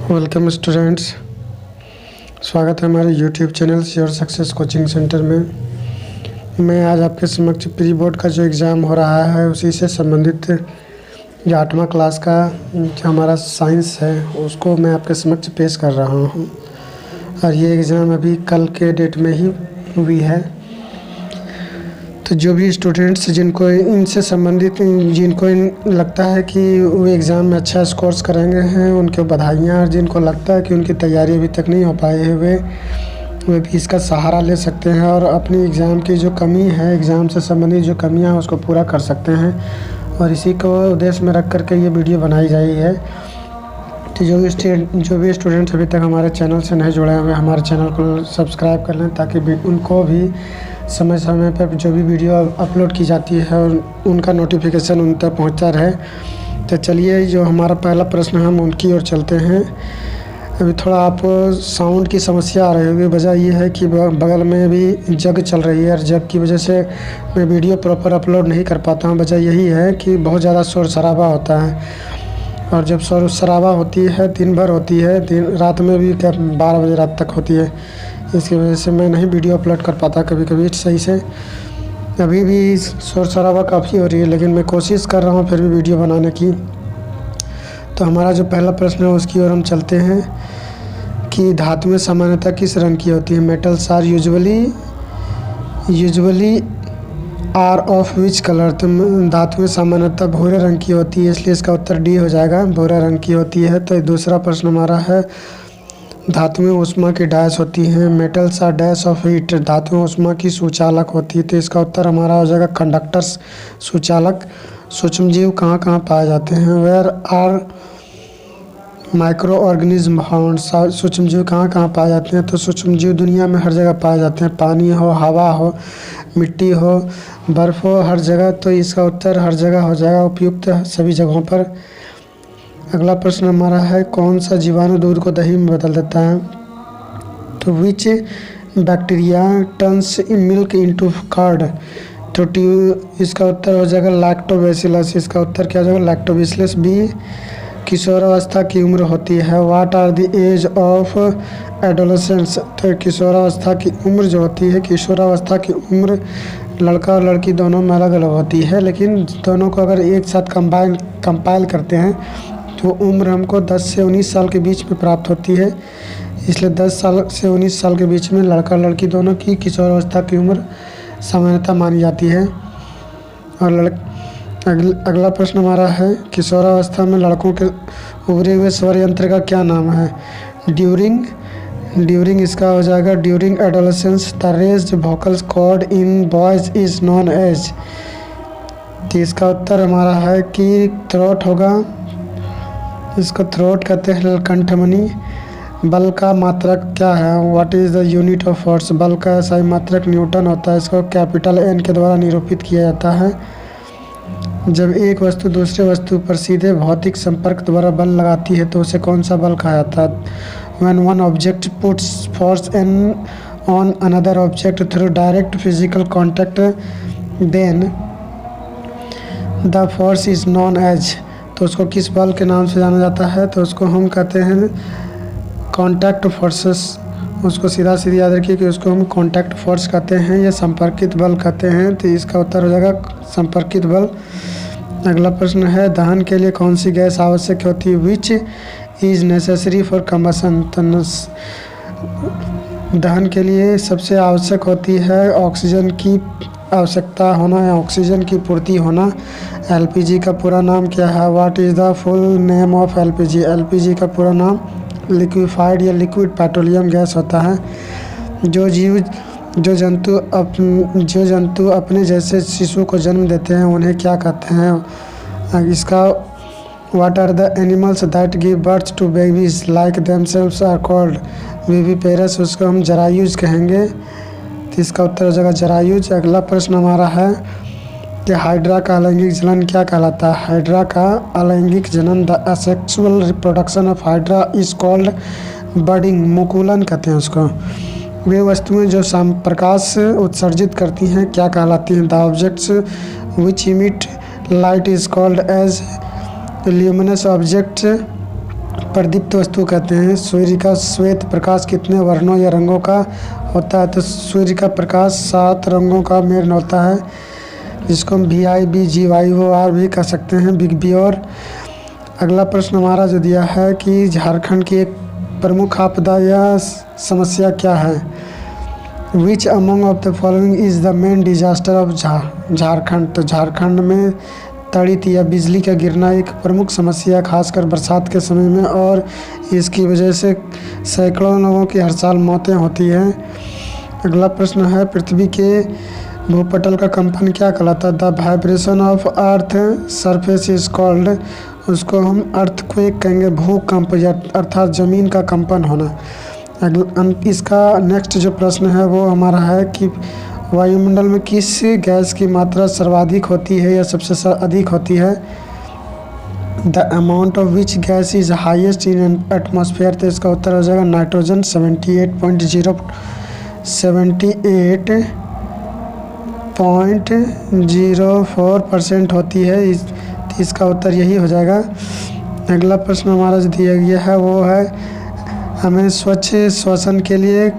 Welcome students, स्वागत है हमारे YouTube channel your success coaching centre में। मैं आज आपके समक्ष प्री बोर्ड का जो एग्ज़ाम हो रहा है उसी से संबंधित जो 8वां क्लास का जो हमारा साइंस है उसको मैं आपके समक्ष पेश कर रहा हूँ। और ये एग्ज़ाम अभी कल के डेट में ही हुई है। तो जो भी स्टूडेंट्स जिनको इनसे संबंधित जिनको लगता है कि वो एग्ज़ाम में अच्छा स्कोर्स करेंगे हैं उनको बधाइयाँ। और जिनको लगता है कि उनकी तैयारी अभी तक नहीं हो पाई है वे भी इसका सहारा ले सकते हैं और अपनी एग्ज़ाम की जो कमी है, एग्ज़ाम से संबंधित जो कमियां हैं उसको पूरा कर सकते हैं। और इसी को उद्देश्य में रख कर के ये वीडियो बनाई गई है। तो जो भी स्टूडेंट्स अभी तक हमारे चैनल से नहीं जुड़े हैं हमारे चैनल को सब्सक्राइब कर लें ताकि उनको भी समय समय पर जो भी वीडियो अपलोड की जाती है और उनका नोटिफिकेशन उन तक पहुँचता रहे। तो चलिए जो हमारा पहला प्रश्न है हम उनकी ओर चलते हैं। अभी थोड़ा आपको साउंड की समस्या आ रही होगी। वजह ये है कि बगल में भी जग चल रही है और जग की वजह से मैं वीडियो प्रॉपर अपलोड नहीं कर पाता हूँ। वजह यही है कि बहुत ज़्यादा शोर शराबा होता है और जब शोर शराबा होती है दिन भर होती है, रात में भी 12 बजे रात तक होती है। इसकी वजह से मैं नहीं वीडियो अपलोड कर पाता कभी कभी सही से। अभी भी शोर शराबा काफ़ी हो रही है लेकिन मैं कोशिश कर रहा हूँ फिर भी वीडियो बनाने की। तो हमारा जो पहला प्रश्न है उसकी ओर हम चलते हैं कि धातुएं सामान्यतः किस रंग की होती है। Metals are usually are of which colour. तो धातुएं सामान्यतः भूरे रंग की होती है, इसलिए इसका उत्तर डी हो जाएगा, भूरे रंग की होती है। तो दूसरा प्रश्न हमारा है धातुएं ऊष्मा की डैश होती हैं। Metals are dash of heat. धातुएं ऊष्मा की सुचालक होती है। तो इसका उत्तर हमारा हो जाएगा कंडक्टर्स, सुचालक। सूक्ष्मजीव कहाँ कहाँ पाए जाते हैं। Where are microorganism found. सूक्ष्मजीव कहाँ कहाँ पाए जाते हैं। तो सूक्ष्मजीव दुनिया में हर जगह पाए जाते हैं, पानी हो, हवा हो, मिट्टी हो, बर्फ़ हो, हर जगह। तो इसका उत्तर हर जगह हो जाएगा, उपयुक्त सभी जगहों पर। अगला प्रश्न हमारा है कौन सा जीवाणु दूध को दही में बदल देता है। तो which bacteria turns milk into curd. तो इसका उत्तर हो जाएगा लैक्टोबैसिलस। इसका उत्तर क्या हो जाएगा, लैक्टोबैसिलस। बी किशोरावस्था की उम्र होती है। What are the age of adolescence. तो किशोरावस्था की उम्र जो होती है, किशोरावस्था की उम्र लड़का और लड़की दोनों में अलग अलग होती है, लेकिन दोनों को अगर एक साथ कंपाइल करते हैं तो उम्र हमको 10 से 19 साल के बीच में प्राप्त होती है। इसलिए 10 साल से 19 साल के बीच में लड़का लड़की दोनों की किशोरावस्था की उम्र सामान्यतः मानी जाती है। और अगला प्रश्न हमारा है किशोरावस्था में लड़कों के उभरे हुए स्वर यंत्र का क्या नाम है। ड्यूरिंग इसका हो जाएगा during adolescence the raised vocal cord in boys is known as. तो इसका उत्तर हमारा है कि थ्रोट होगा। इसको थ्रोट कहते हैं, कंठमनी। बल का मात्रक क्या है, what is the unit of force. बल का सही मात्रक न्यूटन होता है। इसको कैपिटल एन के द्वारा निरूपित किया जाता है। जब एक वस्तु दूसरे वस्तु पर सीधे भौतिक संपर्क द्वारा बल लगाती है तो उसे कौन सा बल कहा जाता है। When one object puts force on another object through direct physical contact then the force is known as. तो उसको किस बल के नाम से जाना जाता है। तो उसको हम कहते हैं कॉन्टैक्ट फोर्सेस। उसको सीधा याद रखिए कि उसको हम कॉन्टैक्ट फोर्स कहते हैं या संपर्कित बल कहते हैं। तो इसका उत्तर हो जाएगा संपर्कित बल। अगला प्रश्न है दहन के लिए कौन सी गैस आवश्यक होती है। Which is necessary for combustion. तो दहन के लिए सबसे आवश्यक होती है ऑक्सीजन की आवश्यकता होना या ऑक्सीजन की पूर्ति होना। एलपीजी का पूरा नाम क्या है। What is the full name of LPG. LPG का पूरा नाम लिक्विफाइड या लिक्विड पेट्रोलियम गैस होता है। जो जंतु अपने जैसे शिशु को जन्म देते हैं उन्हें क्या कहते हैं। इसका what are the animals that give birth to babies like themselves are called viviparous. उसको हम जरायुज कहेंगे। तो इसका उत्तर हो जाएगा जरायुज। अगला प्रश्न हमारा है कि हाइड्रा का अलैंगिक जनन क्या कहलाता है। हाइड्रा का अलैंगिक जनन the asexual reproduction of hydra is called budding. मुकुलन कहते हैं उसको। वे वस्तुएं जो प्रकाश उत्सर्जित करती हैं क्या कहलाती हैं। The objects which emit light is called as luminous object प्रदीप्त वस्तु कहते हैं। सूर्य का श्वेत प्रकाश कितने वर्णों या रंगों का होता है? तो सूर्य का प्रकाश 7 रंगों का मेल होता है, जिसको हम VIBGYOR भी कह सकते हैं, बिग बी। और अगला प्रश्न हमारा जो दिया है कि झारखंड की एक प्रमुख आपदा या समस्या क्या है? Which among of the following is the main disaster of Jharkhand? तो झारखंड में तड़ित या बिजली का गिरना एक प्रमुख समस्या, खासकर बरसात के समय में, और इसकी वजह से सैकड़ों लोगों की हर साल मौतें होती हैं। अगला प्रश्न है, पृथ्वी के भूपटल का कंपन क्या कहलाता है? The vibration of earth surface is called, उसको हम अर्थक्वेक कहेंगे, भूकंप या अर्थात ज़मीन का कंपन होना। इसका नेक्स्ट जो प्रश्न है वो हमारा है कि वायुमंडल में किस गैस की मात्रा सर्वाधिक होती है या सबसे अधिक होती है? The amount of which gas is highest in atmosphere? तो इसका उत्तर हो जाएगा नाइट्रोजन। 78.04% होती है। इसका उत्तर यही हो जाएगा। अगला प्रश्न हमारा जो दिया गया है वो है, हमें स्वच्छ श्वसन के लिए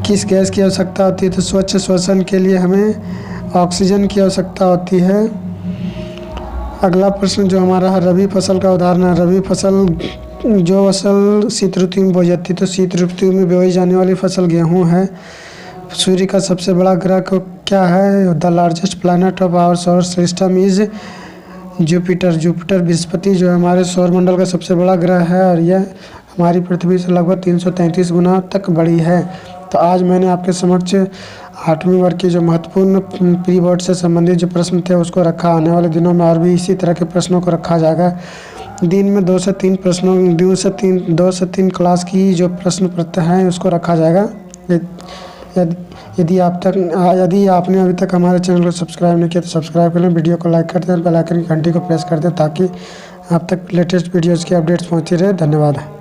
किस गैस की आवश्यकता होती है? तो स्वच्छ श्वसन के लिए हमें ऑक्सीजन की आवश्यकता होती है। अगला प्रश्न जो हमारा है, रबी फसल का उदाहरण है। रबी फसल जो फसल शीत ऋतु में बोई जाती है, तो शीत ऋतु में बोई जाने वाली फसल गेहूँ है। सूर्य का सबसे बड़ा ग्रह क्या है? The largest planet of our solar system is Jupiter. Jupiter बृहस्पति जो हमारे सौरमंडल का सबसे बड़ा ग्रह है, और यह हमारी पृथ्वी से लगभग 333 गुना तक बड़ी है। तो आज मैंने आपके समक्ष 8वीं वर्ग की जो महत्वपूर्ण प्री बोर्ड से संबंधित जो प्रश्न थे उसको रखा। आने वाले दिनों में और भी इसी तरह के प्रश्नों को रखा जाएगा। दिन में 2 से 3 क्लास की जो प्रश्न पत्र हैं उसको रखा जाएगा। यदि आपने अभी तक हमारे चैनल को सब्सक्राइब नहीं किया तो सब्सक्राइब कर लें, वीडियो को लाइक कर दें, बेल आइकन की घंटी को प्रेस कर दें, ताकि आप तक लेटेस्ट वीडियोज़ की अपडेट्स पहुँचती रहे। धन्यवाद।